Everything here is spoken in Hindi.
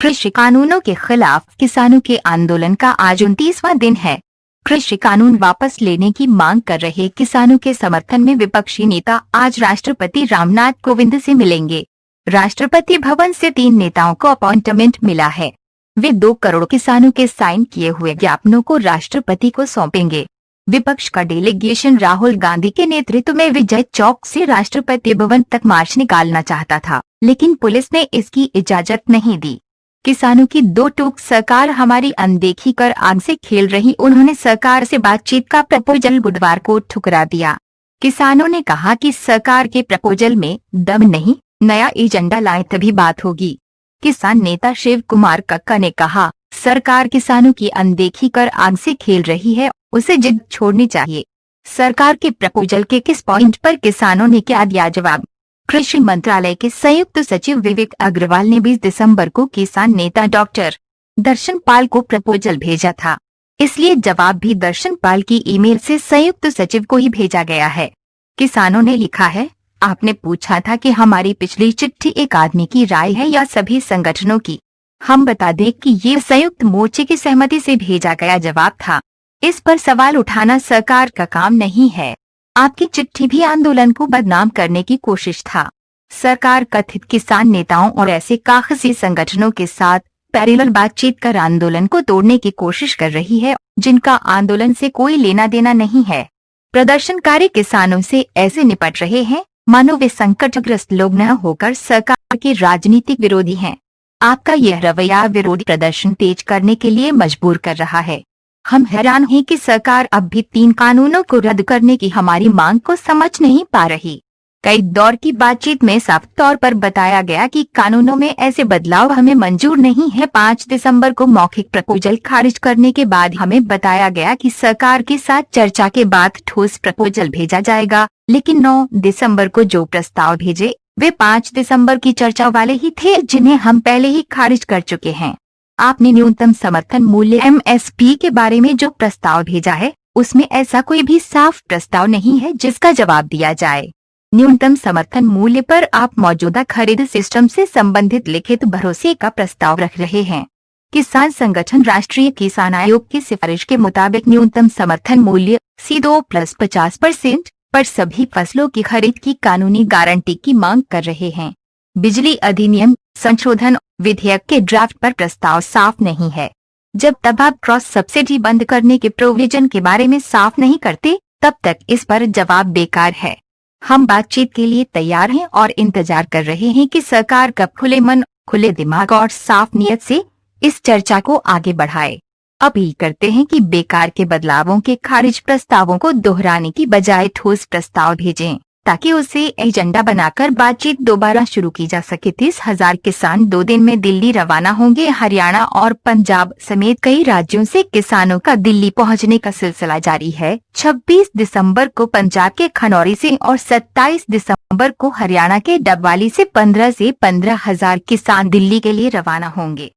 कृषि कानूनों के खिलाफ किसानों के आंदोलन का आज 29वां दिन है। कृषि कानून वापस लेने की मांग कर रहे किसानों के समर्थन में विपक्षी नेता आज राष्ट्रपति रामनाथ कोविंद से मिलेंगे। राष्ट्रपति भवन से 3 नेताओं को अपॉइंटमेंट मिला है। वे 2 करोड़ किसानों के साइन किए हुए ज्ञापनों को राष्ट्रपति को सौंपेंगे। विपक्ष का डेलीगेशन राहुल गांधी के नेतृत्व में विजय चौक से राष्ट्रपति भवन तक मार्च निकालना चाहता था, लेकिन पुलिस ने इसकी इजाजत नहीं दी। किसानों की 2 टूक सरकार हमारी अनदेखी कर आग से खेल रही। उन्होंने सरकार से बातचीत का प्रपोजल बुधवार को ठुकरा दिया। किसानों ने कहा कि सरकार के प्रपोजल में दम नहीं, नया एजेंडा लाए तभी बात होगी। किसान नेता शिव कुमार कक्का ने कहा, सरकार किसानों की अनदेखी कर आग से खेल रही है, उसे जिद छोड़नी चाहिए। सरकार के प्रपोजल के किस पॉइंट पर किसानों ने क्या दिया जवाब? कृषि मंत्रालय के संयुक्त सचिव विवेक अग्रवाल ने 20 दिसंबर को किसान नेता डॉक्टर दर्शन पाल को प्रपोजल भेजा था, इसलिए जवाब भी दर्शन पाल की ईमेल से संयुक्त सचिव को ही भेजा गया है। किसानों ने लिखा है, आपने पूछा था कि हमारी पिछली चिट्ठी एक आदमी की राय है या सभी संगठनों की। हम बता दें कि ये संयुक्त मोर्चे की सहमति से भेजा गया जवाब था। इस पर सवाल उठाना सरकार का काम नहीं है। आपकी चिट्ठी भी आंदोलन को बदनाम करने की कोशिश था। सरकार कथित किसान नेताओं और ऐसे कागजी संगठनों के साथ पैरेलल बातचीत कर आंदोलन को तोड़ने की कोशिश कर रही है, जिनका आंदोलन से कोई लेना देना नहीं है। प्रदर्शनकारी किसानों से ऐसे निपट रहे हैं मानो वे संकटग्रस्त लोग न होकर सरकार के राजनीतिक विरोधी हैं। आपका यह रवैया विरोधी प्रदर्शन तेज करने के लिए मजबूर कर रहा है। हम हैरान हैं कि सरकार अब भी 3 कानूनों को रद्द करने की हमारी मांग को समझ नहीं पा रही। कई दौर की बातचीत में साफ तौर पर बताया गया कि कानूनों में ऐसे बदलाव हमें मंजूर नहीं है। 5 दिसंबर को मौखिक प्रपोजल खारिज करने के बाद हमें बताया गया कि सरकार के साथ चर्चा के बाद ठोस प्रपोजल भेजा जाएगा, लेकिन 9 दिसंबर को जो प्रस्ताव भेजे वे 5 दिसंबर की चर्चा वाले ही थे, जिन्हें हम पहले ही खारिज कर चुके हैं। आपने न्यूनतम समर्थन मूल्य MSP के बारे में जो प्रस्ताव भेजा है, उसमें ऐसा कोई भी साफ प्रस्ताव नहीं है जिसका जवाब दिया जाए। न्यूनतम समर्थन मूल्य पर आप मौजूदा खरीद सिस्टम से संबंधित लिखित भरोसे का प्रस्ताव रख रहे हैं। किसान संगठन राष्ट्रीय किसान आयोग की सिफारिश के मुताबिक न्यूनतम समर्थन मूल्य C2 + 50% पर सभी फसलों की खरीद की कानूनी गारंटी की मांग कर रहे हैं। बिजली अधिनियम संशोधन विधेयक के ड्राफ्ट पर प्रस्ताव साफ नहीं है। जब तक आप क्रॉस सब्सिडी बंद करने के प्रोविजन के बारे में साफ नहीं करते, तब तक इस पर जवाब बेकार है। हम बातचीत के लिए तैयार हैं और इंतजार कर रहे हैं कि सरकार कब खुले मन, खुले दिमाग और साफ नीयत से इस चर्चा को आगे बढ़ाए। अपील करते हैं कि बेकार के बदलावों के खारिज प्रस्तावों को दोहराने की बजाय ठोस प्रस्ताव भेजें, ताकि उसे एजेंडा बनाकर बातचीत दोबारा शुरू की जा सके। 30,000 किसान 2 दिन में दिल्ली रवाना होंगे। हरियाणा और पंजाब समेत कई राज्यों से किसानों का दिल्ली पहुंचने का सिलसिला जारी है। 26 दिसंबर को पंजाब के खनौरी से और 27 दिसंबर को हरियाणा के डबवाली से 15 से 15,000 किसान दिल्ली के लिए रवाना होंगे।